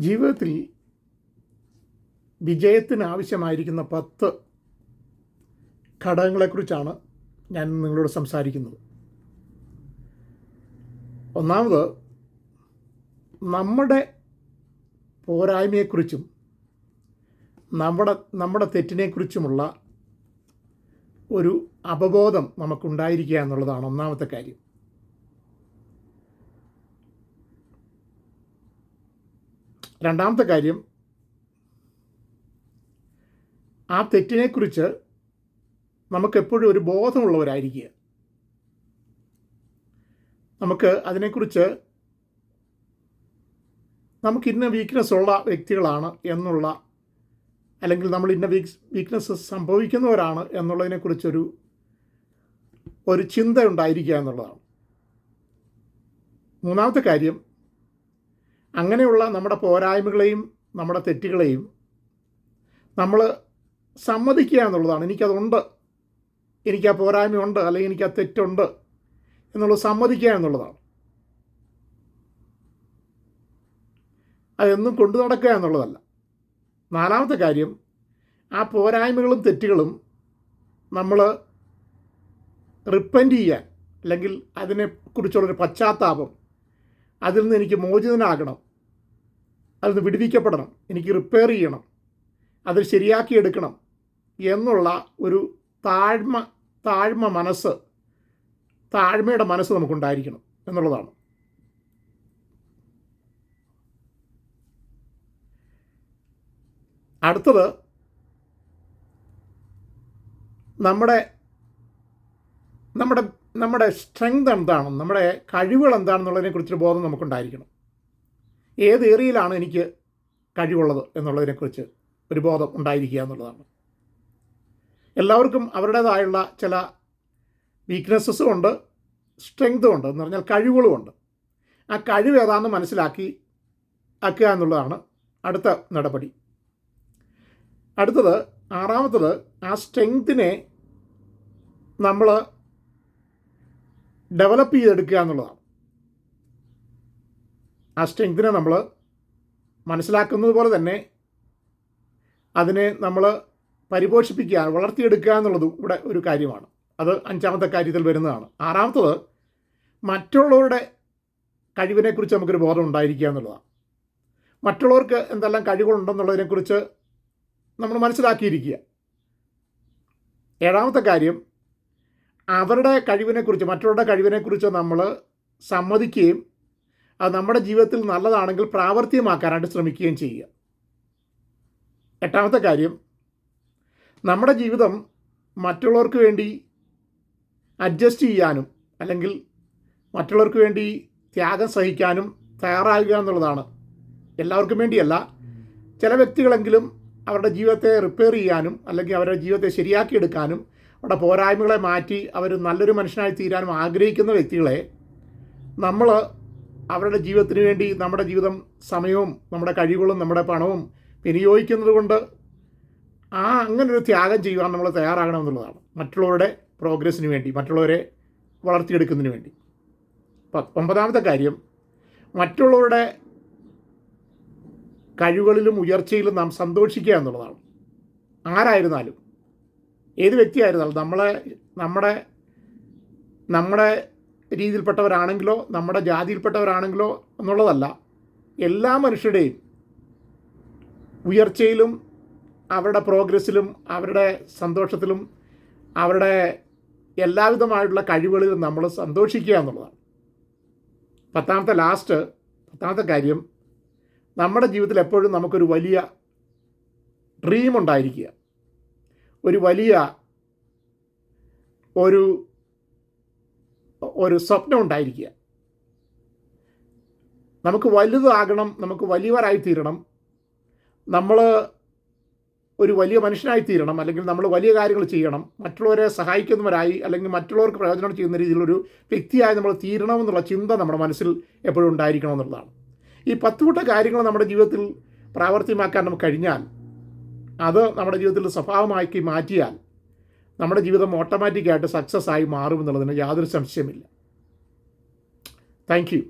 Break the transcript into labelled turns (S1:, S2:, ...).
S1: ജീവിതത്തിൽ വിജയത്തിന് ആവശ്യമായിരിക്കുന്ന 10 ഘടകങ്ങളെക്കുറിച്ചാണ് ഞാൻ നിങ്ങളോട് സംസാരിക്കുന്നത്. ഒന്നാമത്, നമ്മുടെ പോരായ്മയെക്കുറിച്ചും നമ്മുടെ തെറ്റിനെക്കുറിച്ചുമുള്ള ഒരു അവബോധം നമുക്കുണ്ടായിരിക്കുക എന്നുള്ളതാണ് ഒന്നാമത്തെ കാര്യം. രണ്ടാമത്തെ കാര്യം, ആ തെറ്റിനെക്കുറിച്ച് നമുക്കെപ്പോഴും ഒരു ബോധമുള്ളവരായിരിക്കുക. നമുക്ക് അതിനെക്കുറിച്ച് ഇന്ന വീക്ക്നെസ് ഉള്ള വ്യക്തികളാണ് എന്നുള്ള, അല്ലെങ്കിൽ നമ്മൾ ഇന്ന വീക്ക്നെസ് സംഭവിക്കുന്നവരാണ് എന്നുള്ളതിനെക്കുറിച്ചൊരു ചിന്ത ഉണ്ടായിരിക്കുക എന്നുള്ളതാണ്. മൂന്നാമത്തെ കാര്യം, അങ്ങനെയുള്ള നമ്മുടെ പോരായ്മകളെയും നമ്മുടെ തെറ്റുകളെയും നമ്മൾ സമ്മതിക്കുക എന്നുള്ളതാണ്. എനിക്കതുണ്ട്, എനിക്ക് ആ പോരായ്മയുണ്ട്, അല്ലെങ്കിൽ എനിക്ക് ആ തെറ്റുണ്ട് എന്നുള്ളത് സമ്മതിക്കുക എന്നുള്ളതാണ്. അതെന്നും കൊണ്ടു നടക്കുക എന്നുള്ളതല്ല. നാലാമത്തെ കാര്യം, ആ പോരായ്മകളും തെറ്റുകളും നമ്മൾ റിപ്പൻറ്റ് ചെയ്യാൻ, അല്ലെങ്കിൽ അതിനെക്കുറിച്ചുള്ളൊരു പശ്ചാത്താപം, അതിൽ നിന്ന് എനിക്ക് മോചിതനാകണം, അതിൽ നിന്ന് വിടുവിക്കപ്പെടണം, എനിക്ക് റിപ്പയർ ചെയ്യണം, അത് ശരിയാക്കിയെടുക്കണം എന്നുള്ള ഒരു താഴ്മയുടെ മനസ്സ് നമുക്കുണ്ടായിരിക്കണം എന്നുള്ളതാണ്. അടുത്തത്, നമ്മുടെ സ്ട്രെങ്ത് എന്താണെന്ന്, നമ്മുടെ കഴിവുകൾ എന്താണെന്നുള്ളതിനെക്കുറിച്ചൊരു ബോധം നമുക്കുണ്ടായിരിക്കണം. ഏത് ഏരിയയിലാണ് എനിക്ക് കഴിവുള്ളത് എന്നുള്ളതിനെക്കുറിച്ച് ഒരു ബോധം ഉണ്ടായിരിക്കുക എന്നുള്ളതാണ്. എല്ലാവർക്കും അവരുടേതായുള്ള ചില വീക്ക്നെസ്സസും ഉണ്ട്, സ്ട്രെങ്തും ഉണ്ട്, എന്ന് പറഞ്ഞാൽ കഴിവുകളുമുണ്ട്. ആ കഴിവ് ഏതാണെന്ന് മനസ്സിലാക്കുക എന്നുള്ളതാണ് അടുത്ത നടപടി. അടുത്തത്, ആറാമത്തത്, ആ സ്ട്രെങ്തിനെ നമ്മൾ ഡെവലപ്പ് ചെയ്തെടുക്കുക എന്നുള്ളതാണ്. ആ സ്ട്രെങ്തിനെ നമ്മൾ മനസ്സിലാക്കുന്നത് പോലെ തന്നെ അതിനെ നമ്മൾ പരിപോഷിപ്പിക്കുക, വളർത്തിയെടുക്കുക എന്നുള്ളതും ഇവിടെ ഒരു കാര്യമാണ്. അത് അഞ്ചാമത്തെ കാര്യത്തിൽ വരുന്നതാണ്. ആറാമത്തത്, മറ്റുള്ളവരുടെ കഴിവിനെക്കുറിച്ച് നമുക്കൊരു ബോധം ഉണ്ടായിരിക്കുക എന്നുള്ളതാണ്. മറ്റുള്ളവർക്ക് എന്തെല്ലാം കഴിവുകളുണ്ടെന്നുള്ളതിനെക്കുറിച്ച് നമ്മൾ മനസ്സിലാക്കിയിരിക്കുക. ഏഴാമത്തെ കാര്യം, അവരുടെ കഴിവിനെക്കുറിച്ച്, മറ്റുള്ളവരുടെ കഴിവിനെക്കുറിച്ച് നമ്മൾ സമ്മതിക്കുകയും അത് നമ്മുടെ ജീവിതത്തിൽ നല്ലതാണെങ്കിൽ പ്രാവർത്തികമാക്കാനായിട്ട് ശ്രമിക്കുകയും ചെയ്യുക. എട്ടാമത്തെ കാര്യം, നമ്മുടെ ജീവിതം മറ്റുള്ളവർക്ക് വേണ്ടി അഡ്ജസ്റ്റ് ചെയ്യാനും, അല്ലെങ്കിൽ മറ്റുള്ളവർക്ക് വേണ്ടി ത്യാഗം സഹിക്കാനും തയ്യാറാകുക എന്നുള്ളതാണ്. എല്ലാവർക്കും വേണ്ടിയല്ല, ചില വ്യക്തികളെങ്കിലും അവരുടെ ജീവിതത്തെ റിപ്പയർ ചെയ്യാനും, അല്ലെങ്കിൽ അവരുടെ ജീവിതത്തെ ശരിയാക്കിയെടുക്കാനും, അവരുടെ പോരായ്മകളെ മാറ്റി അവർ നല്ലൊരു മനുഷ്യനായി തീരാനും ആഗ്രഹിക്കുന്ന വ്യക്തികളെ നമ്മൾ അവരുടെ ജീവിതത്തിന് വേണ്ടി നമ്മുടെ ജീവിതം, സമയവും നമ്മുടെ കഴിവുകളും നമ്മുടെ പണവും വിനിയോഗിക്കുന്നത് കൊണ്ട് അങ്ങനൊരു ത്യാഗം ചെയ്യുവാൻ നമ്മൾ തയ്യാറാകണമെന്നുള്ളതാണ്. മറ്റുള്ളവരുടെ പ്രോഗ്രസ്സിന് വേണ്ടി, മറ്റുള്ളവരെ വളർത്തിയെടുക്കുന്നതിന് വേണ്ടി. ഒമ്പതാമത്തെ കാര്യം, മറ്റുള്ളവരുടെ കഴിവുകളിലും ഉയർച്ചയിലും നാം സന്തോഷിക്കുക എന്നുള്ളതാണ്. ആരായിരുന്നാലും, ഏത് വ്യക്തിയായിരുന്നാലും, നമ്മുടെ രീതിയിൽപ്പെട്ടവരാണെങ്കിലോ നമ്മുടെ ജാതിയിൽപ്പെട്ടവരാണെങ്കിലോ എന്നുള്ളതല്ല, എല്ലാ മനുഷ്യരുടെയും ഉയർച്ചയിലും അവരുടെ പ്രോഗ്രസ്സിലും അവരുടെ സന്തോഷത്തിലും അവരുടെ എല്ലാവിധമായിട്ടുള്ള കഴിവുകളിലും നമ്മൾ സന്തോഷിക്കുക എന്നുള്ളതാണ്. പത്താമത്തെ കാര്യം, നമ്മുടെ ജീവിതത്തിൽ എപ്പോഴും നമുക്കൊരു വലിയ ഡ്രീം ഉണ്ടായിരിക്കുക, ഒരു വലിയ ഒരു സ്വപ്നം ഉണ്ടായിരിക്കുക. നമുക്ക് വലുതാകണം, നമുക്ക് വലിയവരായി തീരണം, നമ്മൾ ഒരു വലിയ മനുഷ്യനായി തീരണം, അല്ലെങ്കിൽ നമ്മൾ വലിയ കാര്യങ്ങൾ ചെയ്യണം, മറ്റുള്ളവരെ സഹായിക്കുന്നവരായി, അല്ലെങ്കിൽ മറ്റുള്ളവർക്ക് പ്രയോജനം ചെയ്യുന്ന രീതിയിലൊരു വ്യക്തിയായി നമ്മൾ തീരണമെന്നുള്ള ചിന്ത നമ്മുടെ മനസ്സിൽ എപ്പോഴും ഉണ്ടായിരിക്കണം എന്നുള്ളതാണ്. ഈ 10 കൂട്ട കാര്യങ്ങൾ നമ്മുടെ ജീവിതത്തിൽ പ്രാവർത്തികമാക്കാൻ നമുക്ക് കഴിഞ്ഞാൽ, അത് നമ്മുടെ ജീവിതത്തിൽ സ്വഭാവമാക്കി മാറ്റിയാൽ, നമ്മുടെ ജീവിതം ഓട്ടോമാറ്റിക്കായിട്ട് സക്സസ് ആയി മാറുമെന്നുള്ളതിന് യാതൊരു സംശയമില്ല. Thank you.